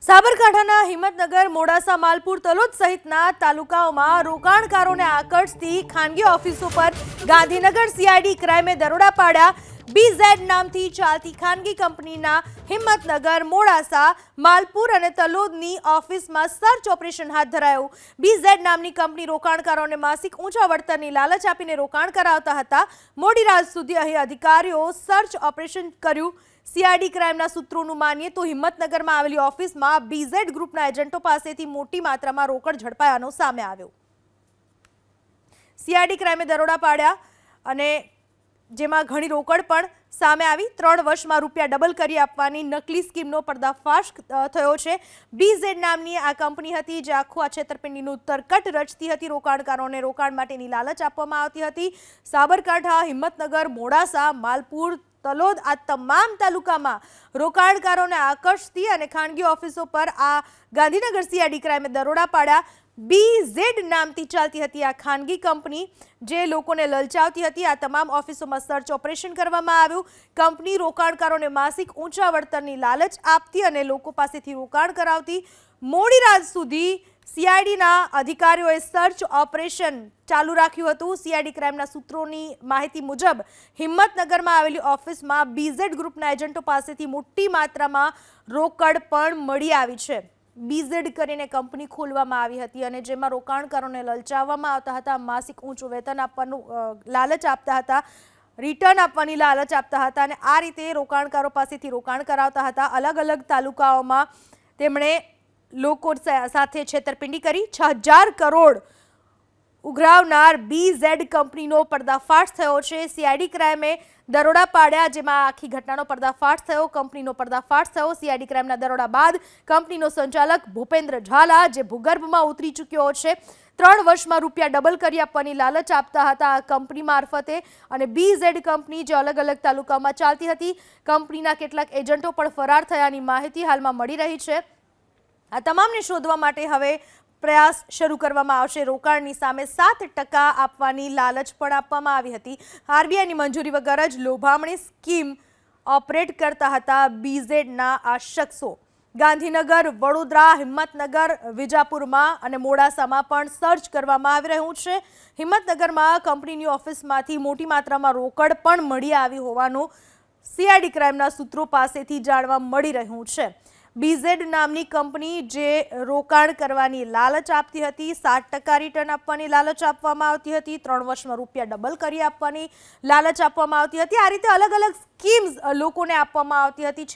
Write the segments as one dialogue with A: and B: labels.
A: સાબરકાંઠાના હિંમતનગર, મોડાસા, માલપુર, તલોદ સહિતના તાલુકાઓમાં રોકાણકારોને આકર્ષતી ખાનગી ઓફિસો પર ગાંધીનગર સીઆઈડી ક્રાઇમે દરોડા પાડ્યા। બીઝેડ નામથી ચાલતી ખાનગી કંપનીના હિંમતનગર, મોડાસા, માલપુર અને તલોદની ઓફિસમાં સર્ચ ઓપરેશન હાથ ધરાયું। બીઝેડ નામની કંપની રોકાણકારોને માસિક ઊંચા વળતરની લાલચ આપીને રોકાણ કરાવતા હતા। મોડી રાત સુધી અહીં અધિકારીઓ સર્ચ ઓપરેશન કર્યું। સીઆઈડી ક્રાઇમના સૂત્રોનું માનીએ તો હિંમતનગરમાં આવેલી ઓફિસમાં બીઝેડ ગ્રુપના એજન્ટો પાસેથી મોટી માત્રામાં રોકડ ઝડપાયાનો સામે આવ્યો। સીઆઈડી ક્રાઇમે દરોડા પાડ્યા અને જેમાં ઘણી રોકડ પણ સામે આવી। 3 વર્ષમાં રૂપિયા ડબલ કરી આપવાની નકલી સ્કીમનો પર્દાફાશ થયો છે। બીઝેડ નામની આ કંપની હતી જે આખું આ છેતરપિંડીનું તરકટ રચતી હતી। રોકાણકારોને રોકાણ માટેની લાલચ આપવામાં આવતી હતી। સાબરકાંઠા, હિંમતનગર, મોડાસા, માલપુર, તલોદ આ તમામ તાલુકામાં રોકાણકારોને આકર્ષતી અને ખાનગી ઓફિસો પર આ ગાંધીનગર સીઆઈડી ક્રાઇમે દરોડા પાડ્યા। બીઝેડ નામથી ચાલતી હતી આ ખાનગી કંપની જે લોકોને લલચાવતી હતી। આ તમામ ઓફિસોમાં સર્ચ ઓપરેશન કરવામાં આવ્યું। કંપની રોકાણકારોને માસિક ઊંચા વળતરની લાલચ આપતી અને લોકો પાસેથી રોકાણ કરાવતી। મોડી રાત સુધી સીઆઈડીના અધિકારીઓએ સર્ચ ઓપરેશન ચાલુ રાખ્યું હતું। સીઆઈડી ક્રાઇમના સૂત્રોની માહિતી મુજબ હિંમતનગરમાં આવેલી ઓફિસમાં બીઝેડ ગ્રુપના એજન્ટો પાસેથી મોટી માત્રામાં રોકડ પણ મળી આવી છે। બીઝેડ કરીને કંપની ખોલવામાં આવી હતી અને જેમાં રોકાણકારોને લલચાવવામાં આવતા હતા। માસિક ઊંચું વેતન આપવાનું લાલચ આપતા હતા, રિટર્ન આપવાની લાલચ આપતા હતા અને આ રીતે રોકાણકારો પાસેથી રોકાણ કરાવતા હતા। અલગ અલગ તાલુકાઓમાં તેમણે લોકો સાથે છેતરપિંડી કરી 6000 કરોડ ઉઘરાવનાર બીઝેડ કંપનીનો પર્દાફાશ થયો છે। સીઆઈડી ક્રાઇમે દરોડા પાડ્યા જેમાં આખી ઘટનાનો પર્દાફાશ થયો, કંપનીનો પર્દાફાશ થયો। સીઆઈડી ક્રાઇમના દરોડા બાદ કંપનીનો સંચાલક ભૂપેન્દ્ર ઝાલા જે ભૂગર્ભમાં ઉતરી ચૂક્યો છે, 3 વર્ષમાં રૂપિયા ડબલ કરી આપવાની લાલચ આપતા હતા આ કંપની મારફતે અને બીઝેડ કંપની જે અલગ અલગ તાલુકામાં ચાલતી હતી, કંપનીના કેટલાક એજન્ટો પણ ફરાર થયાની માહિતી હાલમાં મળી રહી છે। આ તમામને શોધવા માટે હવે પ્રયાસ શરૂ કરવામાં આવશે। રોકાણની સામે 7% આપવાની લાલચ પણ આપવામાં આવી હતી। આરબીઆઈની મંજૂરી વગર જ લોભામણી સ્કીમ ઓપરેટ કરતા હતા બીઝેડના આ શખ્સો। ગાંધીનગર, વડોદરા, હિંમતનગર, વિજાપુરમાં અને મોડાસામાં પણ સર્ચ કરવામાં આવી રહ્યું છે। હિંમતનગરમાં કંપનીની ઓફિસમાંથી મોટી માત્રામાં રોકડ પણ મળી આવી હોવાનું સીઆઈડી ક્રાઇમના સૂત્રો પાસેથી જાણવા મળી રહ્યું છે। બીઝેડ નામની કંપની જે રોકાણ કરવાની લાલચ આપતી હતી, 7% રિટર્ન આપવાની લાલચ આપવામાં આવતી હતી, 3 વર્ષમાં રૂપિયા ડબલ કરી આપવાની લાલચ આપવામાં આવતી હતી। આ રીતે અલગ અલગ સ્કીમ્સ લોકોને આપવામાં આવતી હતી,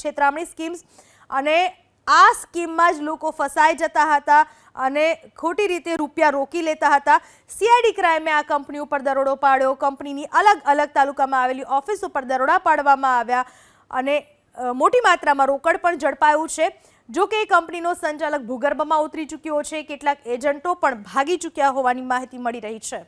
A: છેતરામણી સ્કીમ્સ, અને આ સ્કીમમાં જ લોકો ફસાઈ જતા હતા અને ખોટી રીતે રૂપિયા રોકી લેતા હતા। સીઆઈડી ક્રાઇમે આ કંપની ઉપર દરોડો પાડ્યો, કંપનીની અલગ અલગ તાલુકામાં આવેલી ઓફિસ ઉપર દરોડા પાડવામાં આવ્યા અને મોટી માત્રામાં રોકડ પણ ઝડપાયું છે। જો કે કંપનીનો સંચાલક ભૂગર્ભમાં ઉતરી ચૂક્યો છે, કેટલાક એજન્ટો પણ ભાગી ચૂક્યા હોવાની માહિતી મળી રહી છે।